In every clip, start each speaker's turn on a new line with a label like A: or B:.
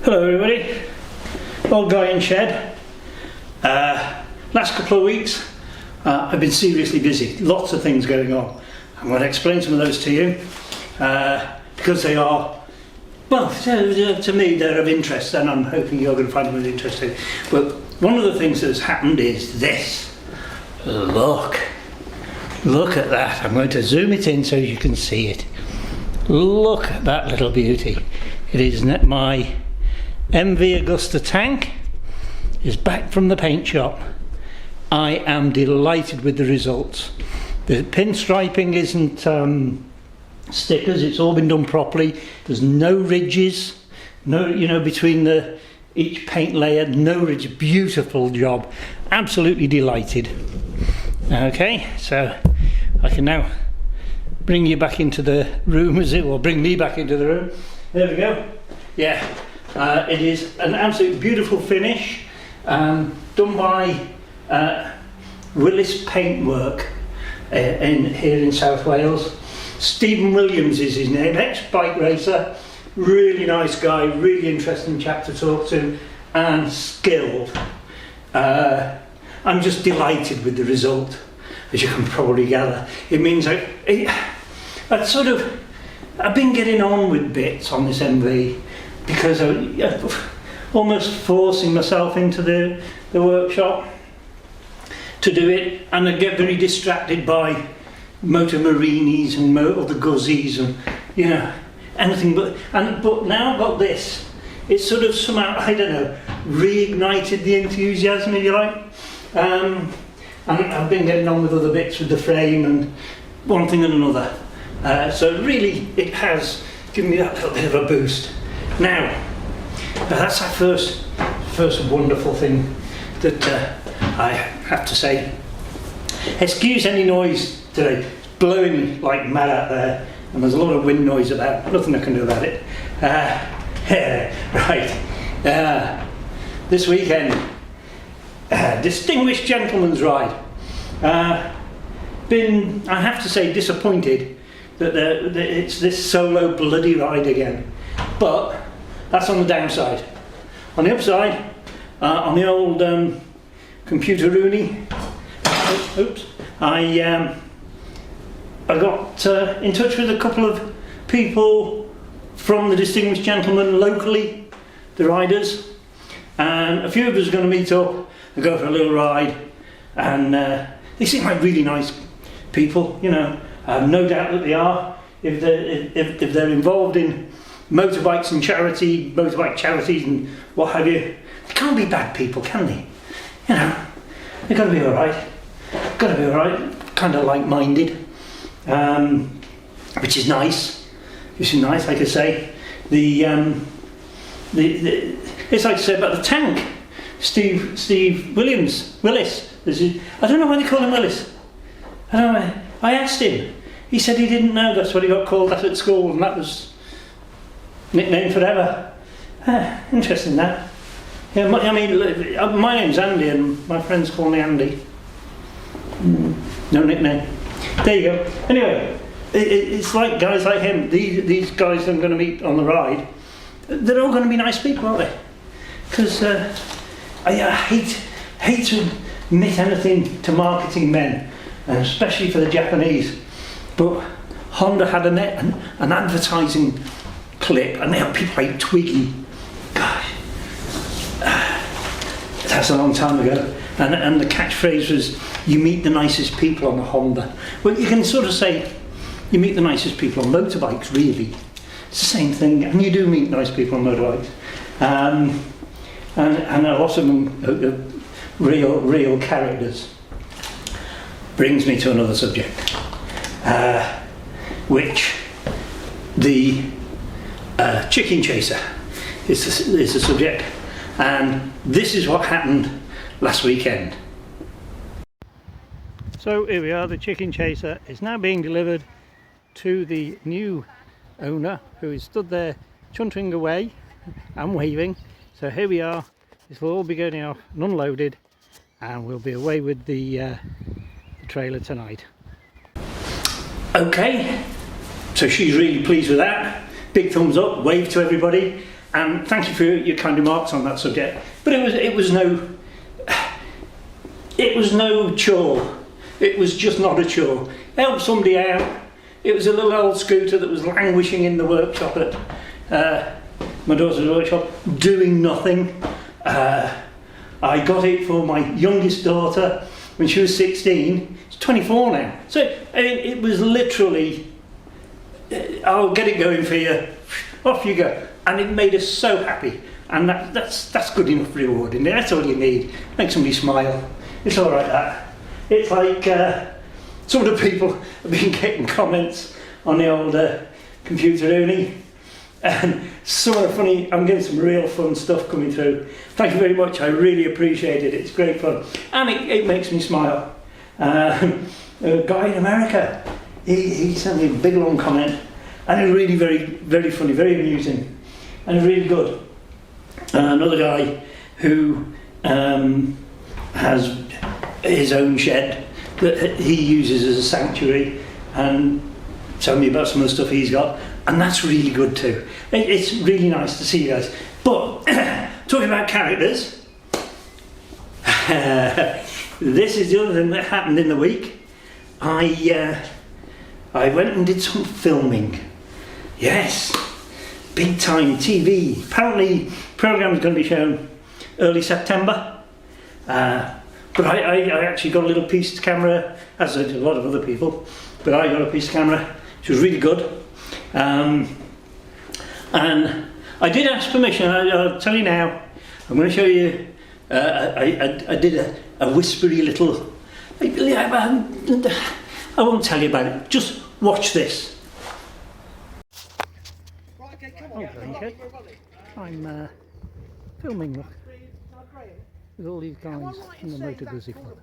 A: Hello everybody, old guy in shed. Last couple of weeks I've been seriously busy, lots of things going on. I'm going to explain some of those to you because they are, well, to me they're of interest, and I'm hoping you're going to find them of interest too. But one of the things that has happened is this. Look at that. I'm going to zoom it in so you can see it. Look at that little beauty. It is my MV Augusta tank is back from the paint shop. I am delighted with the results. The pinstriping isn't stickers, it's all been done properly. There's no ridges, no, between each paint layer, no ridge. Beautiful job, absolutely delighted. Okay, so I can now bring you back into the room, or bring me back into the room. There we go. Yeah. It is an absolutely beautiful finish, done by Willis Paintwork here in South Wales. Stephen Williams is his name, ex-bike racer, really nice guy, really interesting chap to talk to, and skilled. I'm just delighted with the result, as you can probably gather. It means I've been getting on with bits on this MV, because I'm almost forcing myself into the workshop to do it, and I get very distracted by motor marinis and other guzzies and anything but now I've got this. It's sort of somehow, I don't know, reignited the enthusiasm, if you like, and I've been getting on with other bits with the frame and one thing and another, so really it has given me that little bit of a boost. Now, that's our first wonderful thing that I have to say. Excuse any noise today. It's blowing like mad out there, and there's a lot of wind noise about. Nothing I can do about it. Right. This weekend, distinguished gentleman's ride. Been, I have to say, disappointed that it's this solo bloody ride again. But that's on the downside. On the upside, on the old computer Rooney, oops, I got in touch with a couple of people from the Distinguished Gentleman locally, the riders, and a few of us are going to meet up and go for a little ride, and they seem like really nice people, I have no doubt that they are. If they're involved in motorbikes and motorbike charities and what have you, they can't be bad people, can they? They've got to be alright. Kind of like-minded, which is nice. Like I say. It's like I say about the tank. Steve Willis. I don't know why they call him Willis. I don't know. I asked him. He said he didn't know that's what he got called at school, and that was nickname forever. Interesting that. Yeah, my name's Andy and my friends call me Andy. No nickname. There you go. Anyway, it's like guys like him, these guys I'm going to meet on the ride, they're all going to be nice people, aren't they? Because I hate to admit anything to marketing men, and especially for the Japanese, but Honda had an advertising clip, and they have people like Twiggy. Gosh, that's a long time ago, and the catchphrase was, "You meet the nicest people on the Honda." Well, you can sort of say you meet the nicest people on motorbikes, really. It's the same thing, and you do meet nice people on motorbikes, and a lot of them are real characters. Brings me to another subject, which the chicken chaser is the subject, and this is what happened last weekend. So here we are, the chicken chaser is now being delivered to the new owner, who is stood there chuntering away and waving. So here we are, this will all be going off and unloaded, and we'll be away with the trailer tonight. Okay, so she's really pleased with that. Big thumbs up, wave to everybody, and thank you for your kind remarks on that subject. But it was no chore. It was just not a chore. Help somebody out. It was a little old scooter that was languishing in the workshop at my daughter's workshop, doing nothing. I got it for my youngest daughter when she was 16. She's 24 now. So it was literally, I'll get it going for you, off you go. And it made us so happy. And that's good enough reward, isn't it? That's all you need. Make somebody smile. It's all right, that. It's like some of the people have been getting comments on the old computer uni. And some of the funny, I'm getting some real fun stuff coming through. Thank you very much, I really appreciate it. It's great fun. And it makes me smile. A guy in America, he sent me a big long comment, and it was really very funny, very amusing, and really good. Another guy who has his own shed that he uses as a sanctuary, and tell me about some of the stuff he's got, and that's really good too. It's really nice to see you guys. But talking about characters, this is the other thing that happened in the week. I went and did some filming. Yes, big time TV. Apparently, programme is going to be shown early September. But I actually got a little piece of camera, as did a lot of other people. But I got a piece of camera, which was really good. And I did ask permission. I'll tell you now. I'm going to show you. I did a whispery little. I won't tell you about it. Just watch this.
B: Okay, come on.
A: Okay. I'm filming with all these guys in the Motor Guzzi Club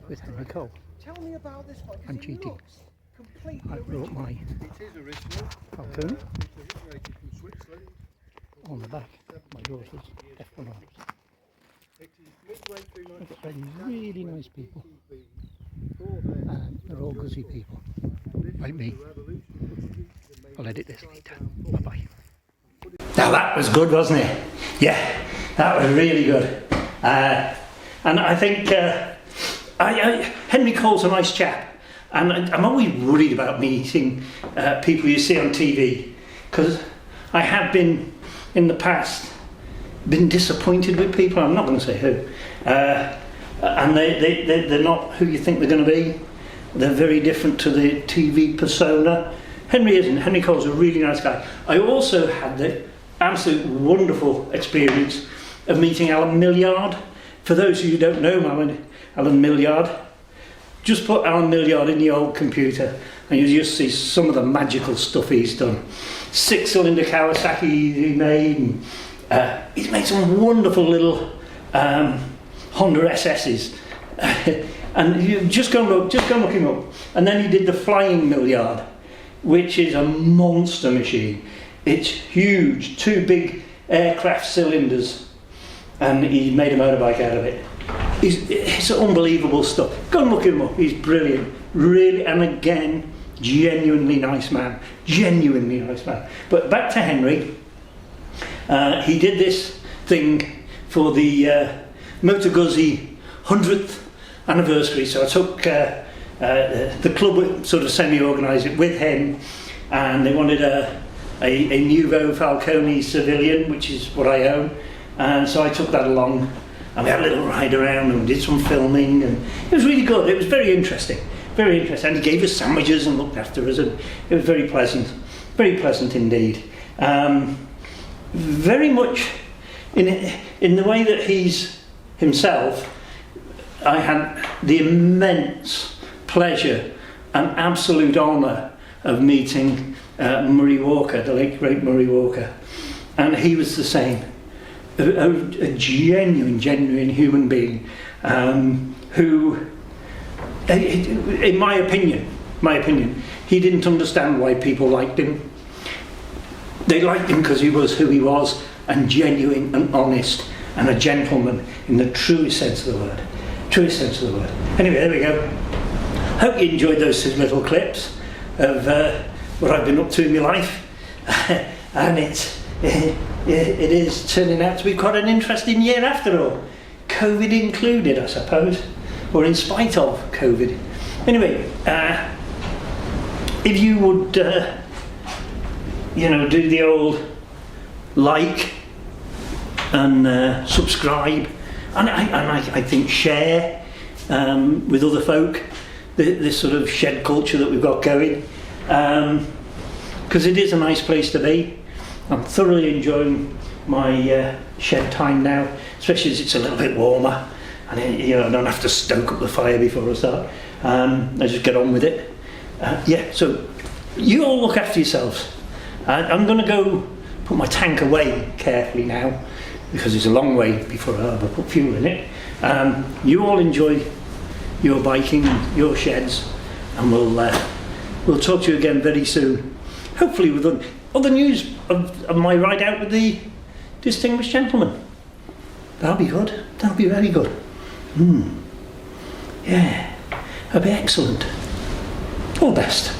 A: with Henry Cole.
B: Tell me about this one.
A: I'm GT. I brought my Falcone on the back of my daughter's F1 arms. I've got these really nice people, and they're all Guzzi people, like me. I'll edit this later. Bye bye. Now that was good, wasn't it? Yeah, that was really good. And I think Henry Cole's a nice chap. And I'm always worried about meeting people you see on TV, because I have been, in the past, been disappointed with people. I'm not going to say who. And they're not who you think they're going to be. They're very different to the TV persona. Henry isn't. Henry Cole's a really nice guy. I also had the absolute wonderful experience of meeting Alan Millyard. For those of you who don't know Alan Millyard, just put Alan Millyard in the old computer and you'll just see some of the magical stuff he's done. 6-cylinder Kawasaki he made, and he's made some wonderful little Honda SS's. And you just go and look him up. And then he did the Flying Millyard, which is a monster machine. It's huge, 2 big aircraft cylinders, and he made a motorbike out of it. It's unbelievable stuff. Go and look him up. He's brilliant, really, and again, genuinely nice man. Genuinely nice man. But back to Henry. He did this thing for the Motor Guzzi 100th anniversary. So I took the club sort of semi-organised it with him, and they wanted a Nuvo Falcone Civilian, which is what I own, and so I took that along. And we had a little ride around and did some filming, and it was really good. It was very interesting, very interesting. And he gave us sandwiches and looked after us, and it was very pleasant indeed. Very much in the way that he's himself, I had the immense pleasure and absolute honour of meeting Murray Walker, the late great Murray Walker, and he was the same. A genuine human being who, in my opinion, he didn't understand why people liked him. They liked him because he was who he was, and genuine and honest and a gentleman in the truest sense of the word. Truest sense of the word. Anyway, there we go. Hope you enjoyed those 2 little clips of what I've been up to in my life, and it is turning out to be quite an interesting year after all. COVID included, I suppose, or in spite of COVID. Anyway, if you would, do the old like and subscribe, and I think share with other folk this sort of shed culture that we've got going, because it is a nice place to be. I'm thoroughly enjoying my shed time now, especially as it's a little bit warmer, and I don't have to stoke up the fire before I start. I just get on with it. So you all look after yourselves. I'm going to go put my tank away carefully now, because it's a long way before I ever put fuel in it. You all enjoy your biking and your sheds, and we'll talk to you again very soon, hopefully with other news of my ride out with the distinguished gentleman. That'll be good. That'll be very good. Yeah, that'll be excellent. All the best.